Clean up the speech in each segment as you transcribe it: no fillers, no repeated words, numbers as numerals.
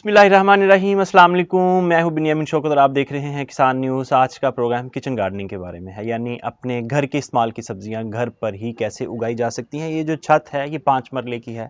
बिस्मिल्लाहिर्रहमानिर्रहीम, अस्सलाम वालेकुम। मैं हूं बिन्यामिन शौकत और आप देख रहे हैं किसान न्यूज़। आज का प्रोग्राम किचन गार्डनिंग के बारे में है, यानी अपने घर के इस्तेमाल की सब्जियां घर पर ही कैसे उगाई जा सकती हैं। ये जो छत है ये 5 मरले की है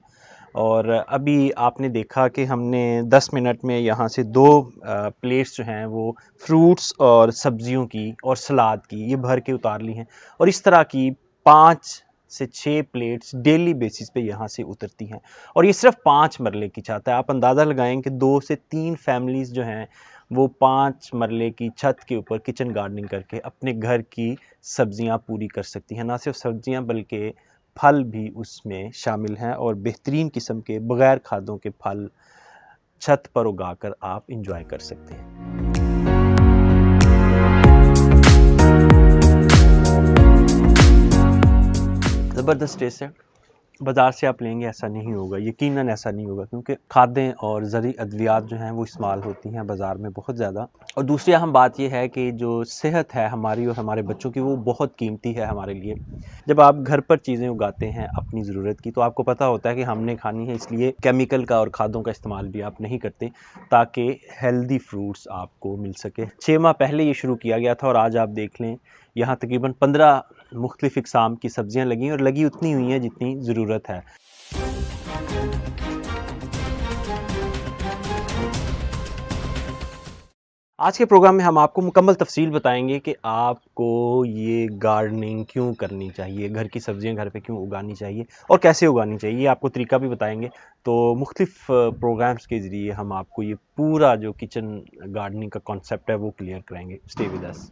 और अभी आपने देखा कि हमने 10 मिनट में यहाँ से 2 प्लेट्स जो हैं वो फ्रूट्स और सब्जियों की और सलाद की ये भर के उतार ली हैं और इस तरह की 5 से 6 प्लेट्स डेली बेसिस पे यहाँ से उतरती हैं और ये सिर्फ 5 मरले की छत है। आप अंदाज़ा लगाएं कि 2 से 3 फैमिलीज़ जो हैं वो 5 मरले की छत के ऊपर किचन गार्डनिंग करके अपने घर की सब्जियां पूरी कर सकती हैं। ना सिर्फ सब्जियां बल्कि फल भी उसमें शामिल हैं और बेहतरीन किस्म के बगैर खादों के फल छत पर उगाकर आप इंजॉय कर सकते हैं। ज़बरदस्त टेस्ट है। बाज़ार से आप लेंगे ऐसा नहीं होगा, यकीनन ऐसा नहीं होगा, क्योंकि खादें और ज़रूरी अद्वियात जो हैं वो इस्तेमाल होती हैं बाज़ार में बहुत ज़्यादा। और दूसरी अहम बात यह है कि जो सेहत है हमारी और हमारे बच्चों की वो बहुत कीमती है हमारे लिए। जब आप घर पर चीज़ें उगाते हैं अपनी ज़रूरत की तो आपको पता होता है कि हमने खानी है, इसलिए केमिकल का और खादों का इस्तेमाल भी आप नहीं करते ताकि हेल्दी फ्रूट्स आपको मिल सके। 6 माह पहले ये शुरू किया गया था और आज आप देख लें यहाँ तकरीबन 15 मुख्तलिफ इक़साम की सब्जियां लगी और लगी उतनी हुई हैं जितनी ज़रूरत है। आज के प्रोग्राम में हम आपको मुकम्मल तफसील बताएंगे कि आपको ये गार्डनिंग क्यों करनी चाहिए, घर की सब्जियां घर पे क्यों उगानी चाहिए और कैसे उगानी चाहिए, ये आपको तरीका भी बताएंगे। तो मुख्तलिफ प्रोग्राम्स के ज़रिए हम आपको ये पूरा जो किचन गार्डनिंग का कॉन्सेप्ट है वो क्लियर कराएंगे। Stay with us.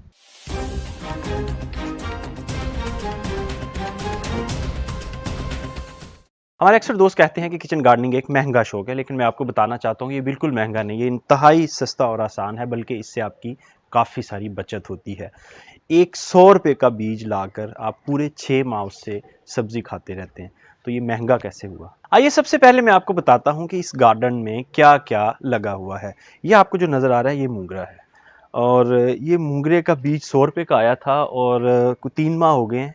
हमारे अक्सर दोस्त कहते हैं कि किचन गार्डनिंग एक महंगा शौक है, लेकिन मैं आपको बताना चाहता हूँ ये बिल्कुल महंगा नहीं, ये इंतहाई सस्ता और आसान है, बल्कि इससे आपकी काफ़ी सारी बचत होती है। एक 100 रुपये का बीज लाकर आप पूरे 6 माह उससे सब्जी खाते रहते हैं, तो ये महंगा कैसे हुआ। आइए सबसे पहले मैं आपको बताता हूँ कि इस गार्डन में क्या क्या लगा हुआ है। ये आपको जो नज़र आ रहा है ये मूंगरा है और ये मूंगरे का बीज 100 रुपये का आया था और 3 माह हो गए हैं।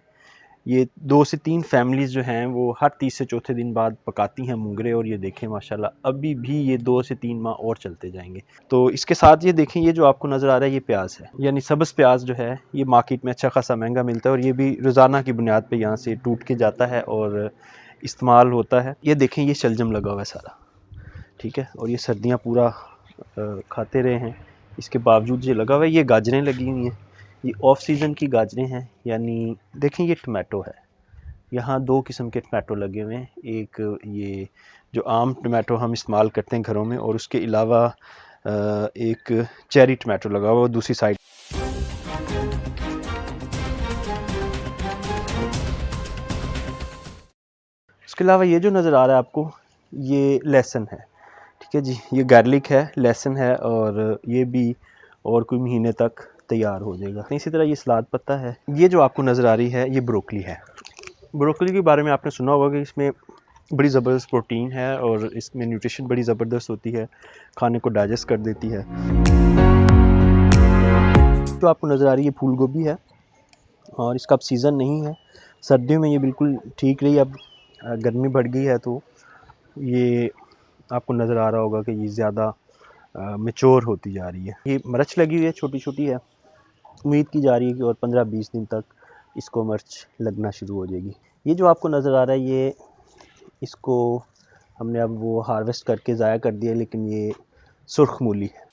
ये 2 से 3 फैमिलीज़ जो हैं वो हर 30 से चौथे दिन बाद पकाती हैं मूंगरे और ये देखें माशाल्लाह अभी भी ये 2 से 3 माह और चलते जाएंगे। तो इसके साथ ये देखें, ये जो आपको नज़र आ रहा है ये प्याज है, यानी सब्ज़ प्याज जो है ये मार्केट में अच्छा खासा महंगा मिलता है और ये भी रोज़ाना की बुनियाद पे यहाँ से टूट के जाता है और इस्तेमाल होता है। ये देखें ये शलजम लगा हुआ है सारा, ठीक है, और ये सर्दियाँ पूरा खाते रहे हैं, इसके बावजूद ये लगा हुआ है। ये गाजरें लगी हुई हैं, ये ऑफ सीज़न की गाजरें हैं, यानी देखें ये टमाटो है, यहाँ 2 किस्म के टमाटो लगे हुए हैं। एक ये जो आम टमाटो हम इस्तेमाल करते हैं घरों में और उसके अलावा एक चेरी टमाटो लगा हुआ है दूसरी साइड। उसके अलावा ये जो नज़र आ रहा है आपको ये लहसुन है, ठीक है जी, ये गार्लिक है, लहसुन है और ये भी और कोई महीने तक तैयार हो जाएगा। इसी तरह ये सलाद पत्ता है। ये जो आपको नज़र आ रही है ये ब्रोकली है। ब्रोकली के बारे में आपने सुना होगा कि इसमें बड़ी ज़बरदस्त प्रोटीन है और इसमें न्यूट्रिशन बड़ी ज़बरदस्त होती है, खाने को डाइजेस्ट कर देती है। जो आपको नज़र आ रही है फूल गोभी है और इसका अब सीज़न नहीं है, सर्दियों में ये बिल्कुल ठीक रही, अब गर्मी बढ़ गई है तो ये आपको नज़र आ रहा होगा कि ये ज़्यादा मैच्योर होती जा रही है। ये मिर्च लगी हुई है, छोटी छोटी है, उम्मीद की जा रही है कि और 15-20 दिन तक इसको मिर्च लगना शुरू हो जाएगी। ये जो आपको नज़र आ रहा है ये इसको हमने अब वो हार्वेस्ट करके ज़ाया कर दिया, लेकिन ये सुर्ख मूली है।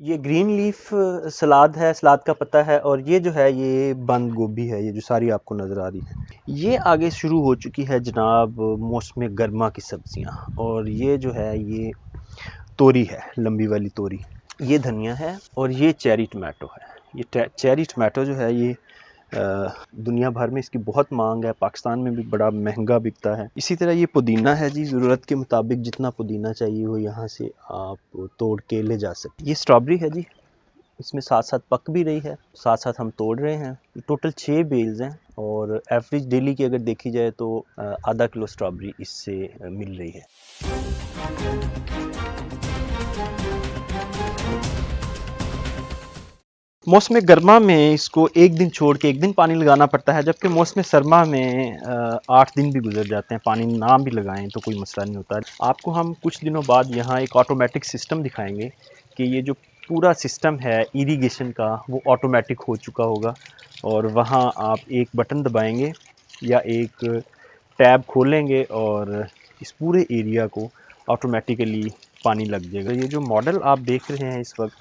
ये ग्रीन लीफ सलाद है, सलाद का पत्ता है और ये जो है ये बंद गोभी है, ये जो सारी आपको नज़र आ रही है। ये आगे शुरू हो चुकी है जनाब मौसम गर्मा की सब्जियां और ये जो है ये तोरी है, लंबी वाली तोरी, ये धनिया है और ये चेरी टमाटो है। ये चेरी टमाटो जो है ये दुनिया भर में इसकी बहुत मांग है, पाकिस्तान में भी बड़ा महंगा बिकता है। इसी तरह ये पुदीना है जी, ज़रूरत के मुताबिक जितना पुदीना चाहिए हो यहाँ से आप तोड़ के ले जा सकते। ये स्ट्रॉबेरी है जी, इसमें साथ साथ पक भी रही है, साथ साथ हम तोड़ रहे हैं। टोटल 6 बेल्स हैं और एवरेज डेली की अगर देखी जाए तो आधा किलो स्ट्रॉबेरी इससे मिल रही है। मौसम गर्मा में इसको एक दिन छोड़ के एक दिन पानी लगाना पड़ता है, जबकि मौसम सरमा में 8 दिन भी गुजर जाते हैं, पानी ना भी लगाएं तो कोई मसला नहीं होता। आपको हम कुछ दिनों बाद यहाँ एक ऑटोमेटिक सिस्टम दिखाएंगे कि ये जो पूरा सिस्टम है इरिगेशन का वो ऑटोमेटिक हो चुका होगा, और वहाँ आप एक बटन दबाएंगे या एक टैब खोलेंगे और इस पूरे एरिया को ऑटोमेटिकली पानी लग जाएगा। ये जो मॉडल आप देख रहे हैं इस वक्त,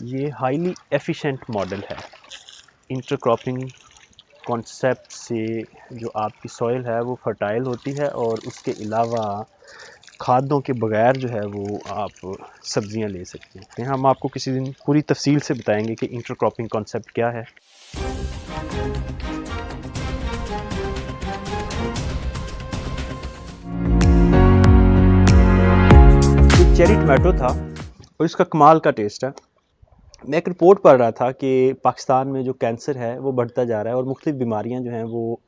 ये हाईली एफिशिएंट मॉडल है। इंटरक्रॉपिंग कॉन्सेप्ट से जो आपकी सॉइल है वो फर्टाइल होती है, और उसके अलावा खादों के बगैर जो है वो आप सब्जियां ले सकते हैं। हम आपको किसी दिन पूरी तफसील से बताएंगे कि इंटरक्रॉपिंग कॉन्सेप्ट क्या है। ये चेरी टमाटो था और इसका कमाल का टेस्ट है। मैं एक रिपोर्ट पढ़ रहा था कि पाकिस्तान में जो कैंसर है वो बढ़ता जा रहा है, और मुख्तलिफ बीमारियां जो हैं वो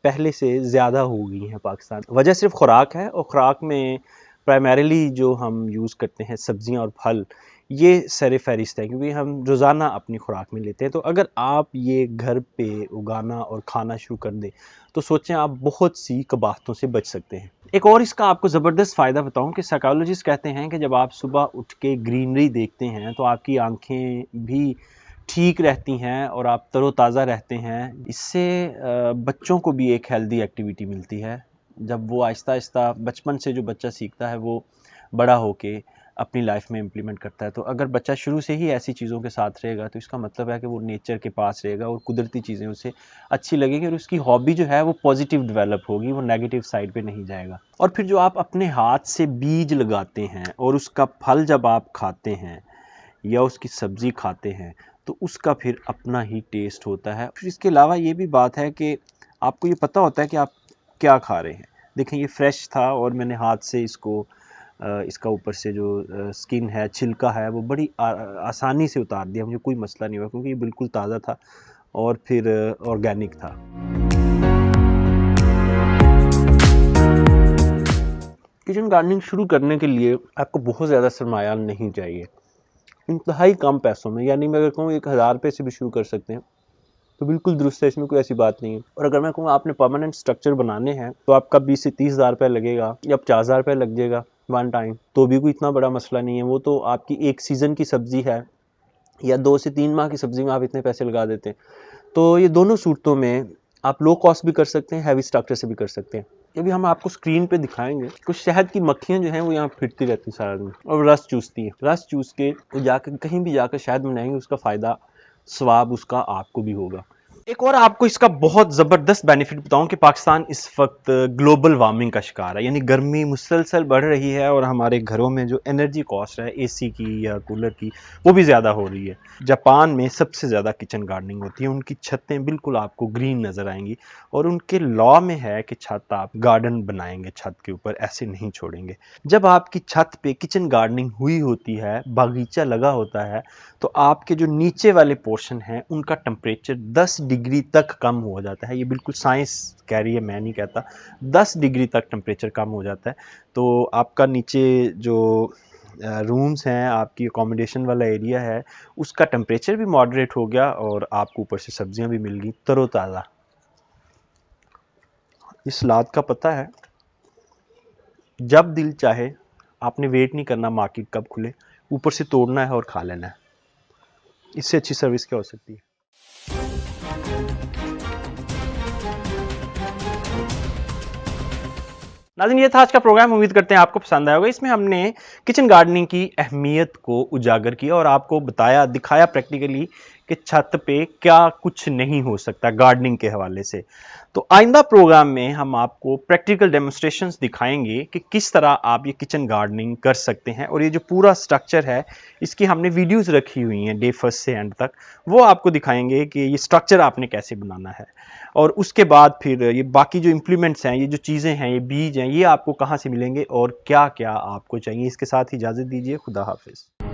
पहले से ज़्यादा हो गई हैं पाकिस्तान। वजह सिर्फ खुराक है, और खुराक में प्राइमरीली जो हम यूज़ करते हैं सब्जियां और फल, ये सर फहरिस्त है, क्योंकि हम रोज़ाना अपनी खुराक में लेते हैं। तो अगर आप ये घर पे उगाना और खाना शुरू कर दें तो सोचें आप बहुत सी कबाहतों से बच सकते हैं। एक और इसका आपको ज़बरदस्त फ़ायदा बताऊं कि साइकोलॉजिस्ट कहते हैं कि जब आप सुबह उठ के ग्रीनरी देखते हैं तो आपकी आंखें भी ठीक रहती हैं और आप तरोताज़ा रहते हैं। इससे बच्चों को भी एक हेल्दी एक्टिविटी मिलती है। जब वो आहिस्ता आहिस्ता बचपन से जो बच्चा सीखता है वो बड़ा होके अपनी लाइफ में इम्प्लीमेंट करता है। तो अगर बच्चा शुरू से ही ऐसी चीज़ों के साथ रहेगा तो इसका मतलब है कि वो नेचर के पास रहेगा और कुदरती चीज़ें उसे अच्छी लगेगी, और उसकी हॉबी जो है वो पॉजिटिव डेवलप होगी, वो नेगेटिव साइड पे नहीं जाएगा। और फिर जो आप अपने हाथ से बीज लगाते हैं और उसका फल जब आप खाते हैं या उसकी सब्ज़ी खाते हैं तो उसका फिर अपना ही टेस्ट होता है। फिर इसके अलावा ये भी बात है कि आपको ये पता होता है कि आप क्या खा रहे हैं। देखें, ये फ्रेश था और मैंने हाथ से इसको इसका ऊपर से जो स्किन है, छिलका है, वो बड़ी आसानी से उतार दिया, मुझे कोई मसला नहीं हुआ, क्योंकि ये बिल्कुल ताज़ा था और फिर ऑर्गेनिक था। किचन गार्डनिंग शुरू करने के लिए आपको बहुत ज़्यादा सरमाया नहीं चाहिए, इंतहाई कम पैसों में, यानी मैं अगर कहूँ 1000 रुपये से भी शुरू कर सकते हैं तो बिल्कुल दुरुस्त है, इसमें कोई ऐसी बात नहीं है। और अगर मैं कहूँ आपने परमानेंट स्ट्रक्चर बनाने हैं तो आपका 20 से 30 हज़ार रुपये लगेगा या 50,000 रुपये लग जाएगा वन टाइम, तो भी कोई इतना बड़ा मसला नहीं है। वो तो आपकी एक सीज़न की सब्ज़ी है या 2 से 3 माह की सब्ज़ी में आप इतने पैसे लगा देते हैं। तो ये दोनों सूरतों में आप लो कॉस्ट भी कर सकते हैं, हैवी स्ट्रक्चर से भी कर सकते हैं। ये भी हम आपको स्क्रीन पे दिखाएंगे। कुछ शहद की मक्खियां जो हैं वो यहाँ फिरती रहती हैं सारा दिन और रस चूसती हैं। रस चूस के जाकर कहीं भी जाकर शहद बनाएंगे, उसका फ़ायदा स्वाब उसका आपको भी होगा। एक और आपको इसका बहुत ज़बरदस्त बेनिफिट बताऊं कि पाकिस्तान इस वक्त ग्लोबल वार्मिंग का शिकार है, यानी गर्मी मुसलसल बढ़ रही है और हमारे घरों में जो एनर्जी कॉस्ट है एसी की या कूलर की वो भी ज़्यादा हो रही है। जापान में सबसे ज़्यादा किचन गार्डनिंग होती है, उनकी छतें बिल्कुल आपको ग्रीन नज़र आएंगी, और उनके लॉ में है कि छत आप गार्डन बनाएंगे, छत के ऊपर ऐसे नहीं छोड़ेंगे। जब आपकी छत पे किचन गार्डनिंग हुई होती है, बागीचा लगा होता है, तो आपके जो नीचे वाले पोर्शन हैं उनका टेम्परेचर 10 डिग्री तक कम हो जाता है। ये बिल्कुल साइंस कह रही है, मैं नहीं कहता। 10 डिग्री तक टेम्परेचर कम हो जाता है, तो आपका नीचे जो रूम्स हैं, आपकी अकोमोडेशन वाला एरिया है, उसका टेम्परेचर भी मॉडरेट हो गया और आपको ऊपर से सब्जियां भी मिल गई तरोताज़ा। इस सलाद का पता है, जब दिल चाहे आपने वेट नहीं करना मार्केट कब खुले, ऊपर से तोड़ना है और खा लेना है। इससे अच्छी सर्विस क्या हो सकती है। नाज़रीन, ये था आज का प्रोग्राम। उम्मीद करते हैं आपको पसंद आया होगा। इसमें हमने किचन गार्डनिंग की अहमियत को उजागर किया और आपको बताया, दिखाया प्रैक्टिकली कि छत पे क्या कुछ नहीं हो सकता गार्डनिंग के हवाले से। तो आइंदा प्रोग्राम में हम आपको प्रैक्टिकल डेमोन्स्ट्रेशंस दिखाएंगे कि किस तरह आप ये किचन गार्डनिंग कर सकते हैं, और ये जो पूरा स्ट्रक्चर है इसकी हमने वीडियोस रखी हुई हैं डे फर्स्ट से एंड तक, वो आपको दिखाएंगे कि ये स्ट्रक्चर आपने कैसे बनाना है। और उसके बाद फिर ये बाकी जो इम्प्लीमेंट्स हैं, ये जो चीज़ें हैं, ये बीज हैं, ये आपको कहाँ से मिलेंगे और क्या क्या आपको चाहिए। इसके साथ ही इजाज़त दीजिए। खुदा हाफिज़।